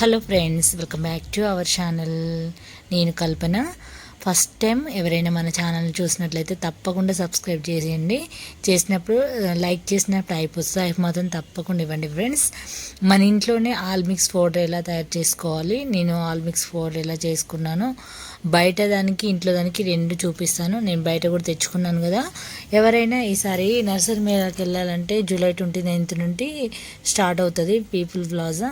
Hello friends, welcome back to our channel. నేను కల్పన. First time ఎవరైనా మన ఛానల్ చూసినట్లయితే తప్పకుండా సబ్స్క్రైబ్ చేసేయండి. చేసినప్పుడు లైక్ చేసినప్పుడు అయిపోతుంది మాత్రం తప్పకుండా ఇవ్వండి ఫ్రెండ్స్. మన ఇంట్లోనే ఆల్ మిక్స్ పౌడర్ ఎలా తయారు చేసుకోవాలి, నేను ఆల్ మిక్స్ పౌడర్ ఎలా చేసుకున్నాను, బయట దానికి ఇంట్లో దానికి రెండు చూపిస్తాను. నేను బయట కూడా తెచ్చుకున్నాను కదా. ఎవరైనా ఈసారి నర్సరీ మేళకి వెళ్ళాలంటే జూలై 29 నుండి స్టార్ట్ అవుతుంది పీపుల్ ప్లాజా.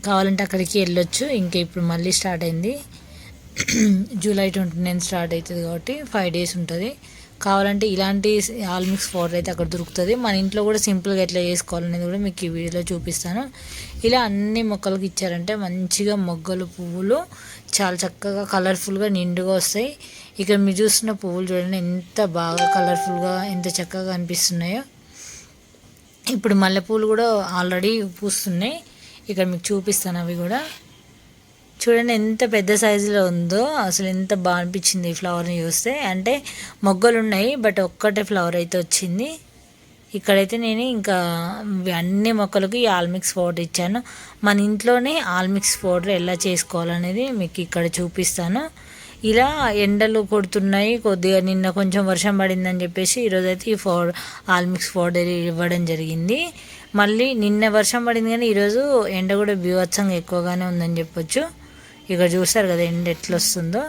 కావాలంటే అక్కడికి వెళ్ళొచ్చు. ఇంకా ఇప్పుడు మళ్ళీ స్టార్ట్ అయింది. జూలై 29 స్టార్ట్ అవుతుంది కాబట్టి 5 days ఉంటుంది. కావాలంటే ఇలాంటి ఆల్ మిక్స్ పౌడర్ అయితే అక్కడ దొరుకుతుంది. మన ఇంట్లో కూడా సింపుల్గా ఎట్లా చేసుకోవాలనేది కూడా మీకు ఈ వీడియోలో చూపిస్తాను. ఇలా అన్ని మొక్కలకి ఇచ్చారంటే మంచిగా మొగ్గలు పువ్వులు చాలా చక్కగా కలర్ఫుల్గా నిండుగా వస్తాయి. ఇక్కడ మీరు చూస్తున్న పువ్వులు చూడండి ఎంత బాగా కలర్ఫుల్గా ఎంత చక్కగా అనిపిస్తున్నాయో. ఇప్పుడు మల్లెపూలు కూడా ఆల్రెడీ పూస్తున్నాయి. ఇక్కడ మీకు చూపిస్తాను. అవి కూడా చూడండి ఎంత పెద్ద సైజులో ఉందో. అసలు ఎంత బాగా అనిపించింది ఈ ఫ్లవర్ని చూస్తే. అంటే మొగ్గలు ఉన్నాయి బట్ ఒక్కటే ఫ్లవర్ అయితే వచ్చింది. ఇక్కడైతే నేను ఇంకా అన్ని మొక్కలకి ఆల్ మిక్స్ పౌడర్ ఇచ్చాను. మన ఇంట్లోనే ఆల్ మిక్స్ పౌడర్ ఎలా చేసుకోవాలనేది మీకు ఇక్కడ చూపిస్తాను. ఇలా ఎండలు కొడుతున్నాయి కొద్దిగా. నిన్న కొంచెం వర్షం పడిందని చెప్పేసి ఈరోజైతే ఈ ఆల్ మిక్స్ పౌడర్ ఇవ్వడం జరిగింది. మళ్ళీ నిన్న వర్షం పడింది కానీ ఈరోజు ఎండ కూడా బీభత్సంగా ఎక్కువగానే ఉందని చెప్పొచ్చు. ఇక్కడ చూస్తారు కదా ఎండ ఎట్లా వస్తుందో.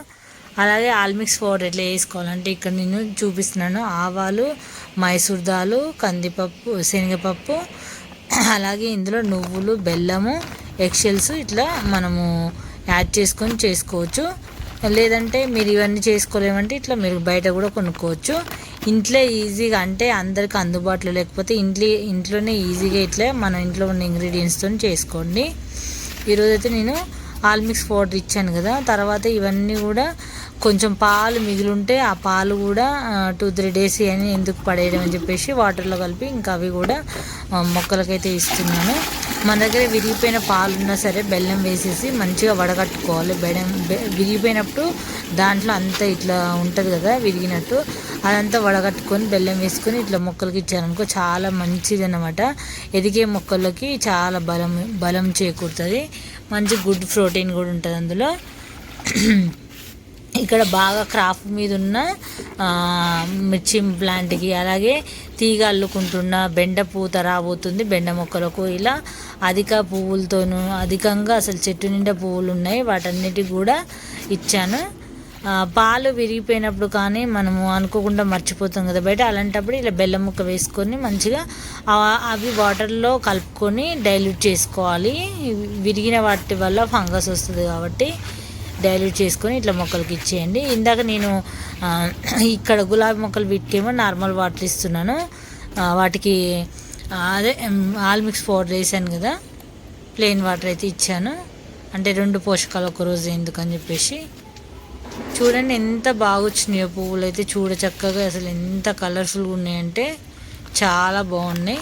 అలాగే ఆల్ మిక్స్ పౌడర్ ఎట్లా వేసుకోవాలంటే ఇక్కడ నేను చూపిస్తున్నాను. ఆవాలు, మైసూర్ దాలు, కందిపప్పు, శనగపప్పు, అలాగే ఇందులో నువ్వులు, బెల్లము, ఎగ్షెల్స్ ఇట్లా మనము యాడ్ చేసుకొని చేసుకోవచ్చు. లేదంటే మీరు ఇవన్నీ చేసుకోలేమంటే ఇట్లా మీరు బయట కూడా కొనుక్కోవచ్చు. ఇంట్లో ఈజీగా అంటే అందరికి అందుబాటులో లేకపోతే ఇంట్లోనే ఈజీగా ఇట్లా మన ఇంట్లో ఉన్న ఇంగ్రీడియంట్స్తో చేసుకోండి. ఈరోజైతే నేను ఆల్ మిక్స్ పౌడర్ ఇచ్చాను కదా. తర్వాత ఇవన్నీ కూడా కొంచెం పాలు మిగిలింటే ఆ పాలు కూడా 2-3 days అని ఎందుకు పడేయడం అని చెప్పేసి వాటర్లో కలిపి ఇంకా అవి కూడా మొక్కలకైతే ఇస్తున్నాను. మన దగ్గర విరిగిపోయిన పాలు ఉన్నా సరే బెల్లం వేసేసి మంచిగా వడగట్టుకోవాలి. బెల్లం విరిగిపోయినప్పుడు దాంట్లో అంతా ఇట్లా ఉంటుంది కదా విరిగినట్టు, అదంతా వడగట్టుకొని బెల్లం వేసుకొని ఇట్లా మొక్కలకి ఇచ్చారనుకో చాలా మంచిది అన్నమాట. ఎదిగే మొక్కలకి చాలా బలం చేకూరుతుంది. మంచి గుడ్ ప్రోటీన్ కూడా ఉంటుంది అందులో. ఇక్కడ బాగా క్రాప్ మీద ఉన్న మిర్చి ప్లాంట్కి అలాగే తీగ అల్లుకుంటున్న బెండ పూత రాబోతుంది. బెండ మొక్కలకు ఇలా అధిక పువ్వులతోనూ అధికంగా అసలు చెట్టు నిండా పువ్వులు ఉన్నాయి. వాటన్నిటికి కూడా ఇచ్చాను. పాలు విరిగిపోయినప్పుడు కానీ మనము అనుకోకుండా మర్చిపోతాం కదా బయట. అలాంటప్పుడు ఇలా బెల్లం ముక్క వేసుకొని మంచిగా అవి వాటర్లో కలుపుకొని డైల్యూట్ చేసుకోవాలి. విరిగిన వాటి వల్ల ఫంగస్ వస్తుంది కాబట్టి డైల్యూట్ చేసుకొని ఇట్లా మొక్కలకి ఇచ్చేయండి. ఇందాక నేను ఇక్కడ గులాబీ మొక్కలు వీటికేమో నార్మల్ వాటర్ ఇస్తున్నాను. వాటికి అదే ఆల్ మిక్స్ పౌడర్ వేసాను కదా, ప్లెయిన్ వాటర్ అయితే ఇచ్చాను. అంటే 2 పోషకాలు ఒకరోజు ఎందుకని చెప్పేసి. చూడండి ఎంత బాగా వచ్చినాయో పువ్వులు అయితే చూడ చక్కగా. అసలు ఎంత కలర్ఫుల్గా ఉన్నాయంటే చాలా బాగున్నాయి.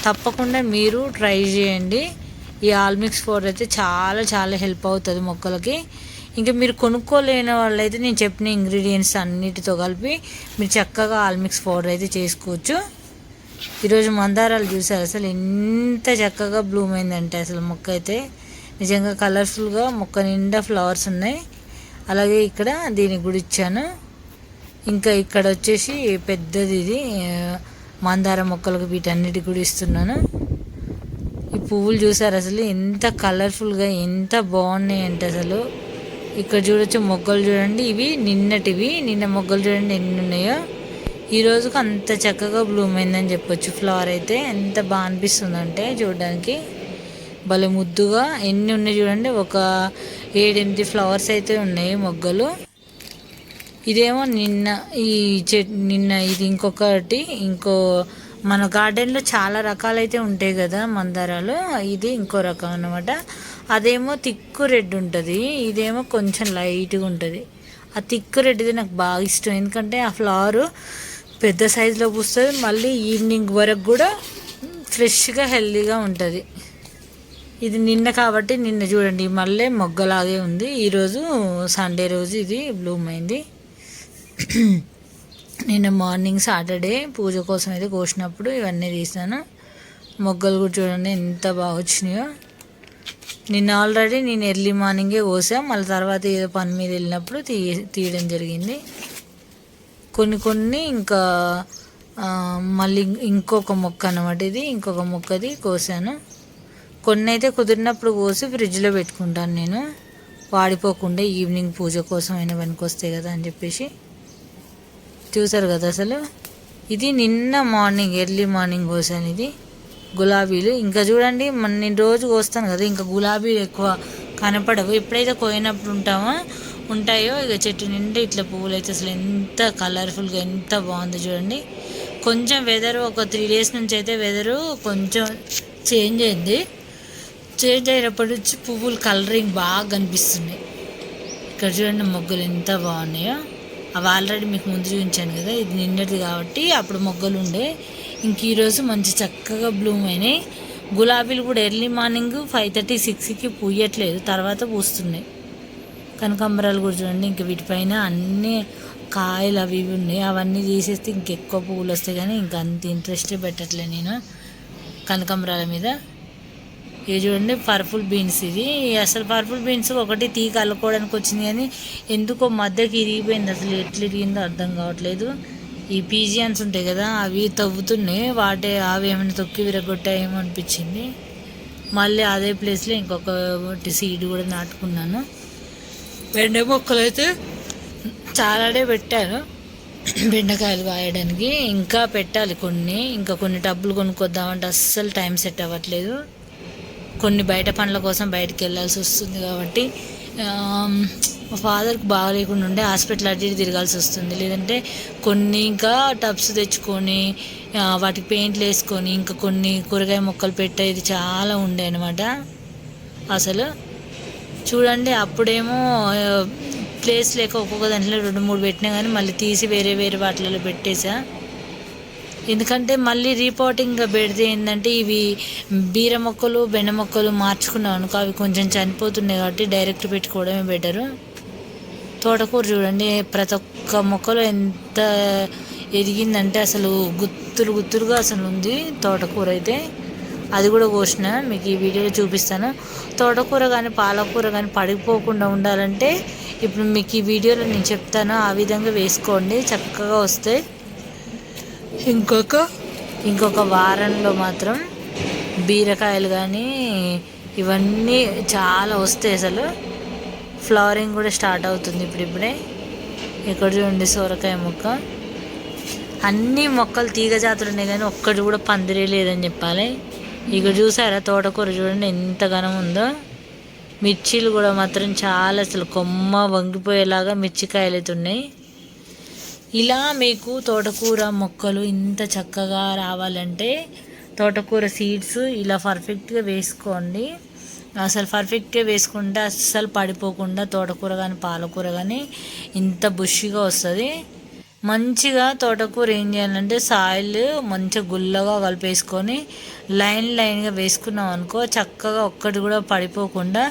తప్పకుండా మీరు ట్రై చేయండి. ఈ ఆల్ మిక్స్ పౌడర్ అయితే చాలా చాలా హెల్ప్ అవుతుంది మొక్కలకి. ఇంకా మీరు కొనుక్కోలేని వాళ్ళైతే నేను చెప్పిన ఇంగ్రీడియంట్స్ అన్నిటితో కలిపి మీరు చక్కగా ఆల్ మిక్స్ పౌడర్ అయితే చేసుకోవచ్చు. ఈరోజు మందారాలు చూసారు అసలు ఎంత చక్కగా బ్లూమ్ అయిందంటే అసలు మొక్క అయితే నిజంగా కలర్ఫుల్గా మొక్క నిండా ఫ్లవర్స్ ఉన్నాయి. అలాగే ఇక్కడ దీనికి కూడా ఇచ్చాను. ఇంకా ఇక్కడ వచ్చేసి పెద్దది ఇది మందార మొక్కలకు వీటన్నిటికి కూడా ఇస్తున్నాను. ఈ పువ్వులు చూసారు అసలు ఎంత కలర్ఫుల్గా ఎంత బాగున్నాయి అంటే అసలు. ఇక్కడ చూడొచ్చు మొగ్గలు చూడండి, ఇవి నిన్న మొగ్గలు చూడండి ఎన్ని ఉన్నాయో. ఈ రోజుకు అంత చక్కగా బ్లూమ్ అయిందని చెప్పొచ్చు. ఫ్లవర్ అయితే ఎంత బాగా అనిపిస్తుందంటే చూడడానికి భలే ముద్దుగా. ఎన్ని ఉన్నాయి చూడండి, ఒక 7-8 ఫ్లవర్స్ అయితే ఉన్నాయి మొగ్గలు. ఇదేమో నిన్న ఇది ఇంకొకటి. మన గార్డెన్లో చాలా రకాలైతే ఉంటాయి కదా మందారాలు. ఇది ఇంకో రకం అన్నమాట. అదేమో తిక్కు రెడ్ ఉంటుంది, ఇదేమో కొంచెం లైట్గా ఉంటుంది. ఆ తిక్కు రెడ్ది నాకు బాగా ఇష్టం. ఎందుకంటే ఆ ఫ్లవర్ పెద్ద సైజులో పూస్తుంది. మళ్ళీ ఈవినింగ్ వరకు కూడా ఫ్రెష్గా హెల్తీగా ఉంటుంది. ఇది నిన్న కాబట్టి నిన్న చూడండి మళ్ళీ మొగ్గలాగే ఉంది. ఈరోజు సండే రోజు ఇది బ్లూమ్ అయింది. నిన్న మార్నింగ్ సాటర్డే పూజ కోసం అయితే కోసినప్పుడు ఇవన్నీ తీసాను. మొగ్గలు కూడా చూడండి ఎంత బాగా వచ్చినాయో. నిన్న ఆల్రెడీ నేను ఎర్లీ మార్నింగే కోసా, మళ్ళీ తర్వాత ఏదో పని మీద వెళ్ళినప్పుడు తీయడం జరిగింది. కొన్ని ఇంకా మళ్ళీ ఇంకొక మొక్క అన్నమాట, ఇది ఇంకొక మొక్కది కోసాను. కొన్ని అయితే కుదిరినప్పుడు కోసి ఫ్రిడ్జ్లో పెట్టుకుంటాను నేను, వాడిపోకుండా ఈవినింగ్ పూజ కోసం అయినా పనికొస్తాయి కదా అని చెప్పేసి. చూసారు కదా అసలు ఇది నిన్న మార్నింగ్ ఎర్లీ మార్నింగ్ కోసాను. ఇది గులాబీలు ఇంకా చూడండి, నేను రోజు కోస్తాను కదా, ఇంకా గులాబీలు ఎక్కువ కనపడవు. ఎప్పుడైతే కోయినప్పుడు ఉంటాయో ఇక చెట్టు నిండా ఇట్లా పువ్వులు అయితే అసలు ఎంత కలర్ఫుల్గా ఎంత బాగుందో చూడండి. కొంచెం వెదర్ ఒక 3 days నుంచి అయితే వెదరు కొంచెం చేంజ్ అయింది. చేంజ్ అయినప్పటి నుంచి పువ్వులు కలరింగ్ బాగా కనిపిస్తున్నాయి. ఇక్కడ చూడండి మొగ్గలు ఎంత బాగున్నాయో. అవి ఆల్రెడీ మీకు ముందు చూపించాను కదా, ఇది నిన్నటిది కాబట్టి అప్పుడు మొగ్గలు ఉండే. ఇంక ఈరోజు మంచి చక్కగా బ్లూమ్ అయినాయి. గులాబీలు కూడా ఎర్లీ మార్నింగ్ 5:30, 6కి పూయట్లేదు, తర్వాత పూస్తున్నాయి. కనకాంబరాలు కూడా చూడండి, ఇంక వీటిపైన అన్నీ కాయలు అవి ఇవి ఉన్నాయి. అవన్నీ తీసేస్తే ఇంకెక్కువ పువ్వులు వస్తాయి, కానీ ఇంకా అంత ఇంట్రెస్ట్ పెట్టట్లేదు నేను కనకాంబరాల మీద. ఇది చూడండి పర్పుల్ బీన్స్. ఇది అసలు పర్పుల్ బీన్స్ ఒకటి తీగ అల్లుకోవడానికి వచ్చింది, కానీ ఎందుకో మధ్యకి ఇరిగిపోయింది. అసలు ఎట్లా ఇరిగిందో అర్థం కావట్లేదు. ఈ పీజియన్స్ ఉంటాయి కదా, అవి తవ్వుతున్నాయి, అవి ఏమైనా తొక్కి విరగొట్టాయేమో అనిపించింది. మళ్ళీ అదే ప్లేస్లో ఇంకొకటి సీడ్ కూడా నాటుకున్నాను. బెండ మొక్కలు అయితే చాలానే పెట్టాను, బెండకాయలు కాయడానికి. ఇంకా పెట్టాలి కొన్ని టబ్బులు కొనుక్కొద్దామంటే అస్సలు టైం సెట్ అవ్వట్లేదు. కొన్ని బయట పనుల కోసం బయటకు వెళ్ళాల్సి వస్తుంది కాబట్టి, మా ఫాదర్కి బాగాలేకుండా ఉండే హాస్పిటల్ అటు ఇటు తిరగాల్సి వస్తుంది. లేదంటే కొన్ని ఇంకా టబ్స్ తెచ్చుకొని వాటికి పెయింట్లు వేసుకొని ఇంకా కొన్ని కూరగాయ మొక్కలు పెట్టేది చాలా ఉండే అనమాట. అసలు చూడండి, అప్పుడేమో ప్లేస్ లేక ఒక్కొక్క దాంట్లో 2-3 పెట్టినా, కానీ మళ్ళీ తీసి వేరే వేరే వాటిలలో పెట్టేసా. ఎందుకంటే మళ్ళీ రీపోటింగ్గా పెడితే ఏంటంటే ఇవి బీర మొక్కలు బెండ మొక్కలు మార్చుకున్నాం అనుకో, అవి కొంచెం చనిపోతున్నాయి కాబట్టి డైరెక్ట్ పెట్టుకోవడమే బెటరు. తోటకూర చూడండి, ప్రతి ఒక్క మొక్కలు ఎంత ఎదిగిందంటే అసలు గుత్తులుగా అసలు ఉంది తోటకూర అయితే. అది కూడా కోసిన, మీకు ఈ వీడియోలో చూపిస్తాను. తోటకూర కానీ పాలకూర కానీ పడిపోకుండా ఉండాలంటే ఇప్పుడు మీకు ఈ వీడియోలో నేను చెప్తాను, ఆ విధంగా వేసుకోండి, చక్కగా వస్తాయి. ఇంకొక వారంలో మాత్రం బీరకాయలు కానీ ఇవన్నీ చాలా వస్తాయి. అసలు ఫ్లవరింగ్ కూడా స్టార్ట్ అవుతుంది ఇప్పుడిప్పుడే. ఇక్కడ చూడండి సొరకాయ మొక్క. అన్ని మొక్కలు తీగ జాతులు ఉన్నాయి, కానీ ఒక్కటి కూడా పందిరే లేదని చెప్పాలి. ఇక్కడ చూసారా తోటకూర చూడండి ఎంత ఘనం ఉందో. మిర్చీలు కూడా మాత్రం చాలా అసలు కొమ్మ వంగిపోయేలాగా మిర్చికాయలు అయితే ఉన్నాయి. ఇలా మీకు తోటకూర మొక్కలు ఇంత చక్కగా రావాలంటే తోటకూర సీడ్స్ ఇలా పర్ఫెక్ట్గా వేసుకోండి. అసలు పర్ఫెక్ట్గా వేసుకుంటే అస్సలు పడిపోకుండా తోటకూర కానీ పాలకూర కానీ ఇంత బుషిగా వస్తుంది. మంచిగా తోటకూర ఏం చేయాలంటే సాయిల్ మంచిగా గుల్లగా కలిపేసుకొని లైన్గా వేసుకున్నాం అనుకో, చక్కగా ఒక్కటి కూడా పడిపోకుండా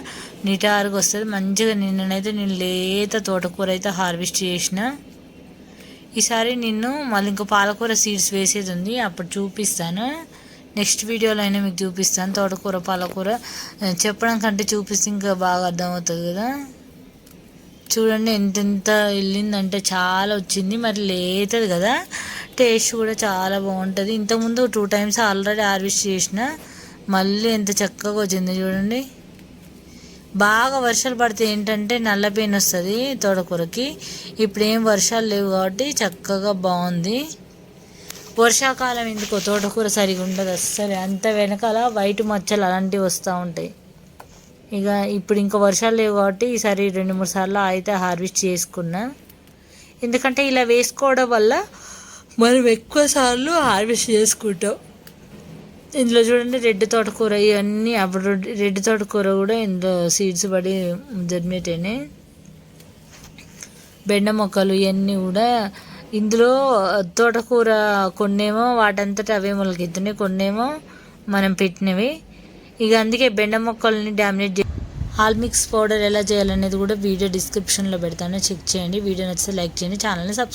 నిటారుగా వస్తుంది మంచిగా. నిన్ననైతే నేను లేత తోటకూర అయితే హార్వెస్ట్ చేసిన. ఈసారి మళ్ళీ ఇంకో పాలకూర సీడ్స్ వేసేది ఉంది, అప్పుడు చూపిస్తాను. నెక్స్ట్ వీడియోలో అయినా మీకు చూపిస్తాను. తోటకూర పాలకూర చెప్పడం కంటే చూపిస్తే ఇంకా బాగా అర్థమవుతుంది కదా. చూడండి ఎంతెంత వెళ్ళిందంటే చాలా వచ్చింది. మరి లేతుంది కదా, టేస్ట్ కూడా చాలా బాగుంటుంది. ఇంతకుముందు 2 times ఆల్రెడీ హార్వెస్ట్ చేసిన, మళ్ళీ ఎంత చక్కగా వచ్చింది చూడండి. బాగా వర్షాలు పడితే ఏంటంటే నల్ల పెయిన్ వస్తుంది తోటకూరకి. ఇప్పుడు ఏం వర్షాలు లేవు కాబట్టి చక్కగా బాగుంది. వర్షాకాలం ఎందుకో తోటకూర సరిగా ఉండదు అస్సలు, అంత వెనకాల వైట్ మచ్చలు అలాంటివి వస్తూ ఉంటాయి. ఇక ఇప్పుడు ఇంకా వర్షాలు లేవు కాబట్టి ఈసారి 2-3 సార్లు అయితే హార్వెస్ట్ చేసుకున్నా. ఎందుకంటే ఇలా వేసుకోవడం వల్ల మనం ఎక్కువ సార్లు హార్వెస్ట్ చేసుకుంటాం. ఇందులో చూడండి రెడ్ తోటకూర, ఇవన్నీ అప్పుడు రెడ్ తోటకూర కూడా ఇందులో సీడ్స్ పడి జర్మినేట్ అయినాయి. బెండ మొక్కలు ఇవన్నీ కూడా ఇందులో తోటకూర కొన్నేమో వాటంతట అవే మొలకెత్తున్నాయి, కొన్నేమో మనం పెట్టినవి. ఇక అందుకే బెండ మొక్కల్ని డామినేట్ ఆల్ మిక్స్ పౌడర్ ఎలా చేయాలనేది కూడా వీడియో డిస్క్రిప్షన్లో పెడతాను, చెక్ చేయండి. వీడియో నచ్చితే లైక్ చేయండి, ఛానల్ని సబ్స్క్రైబ్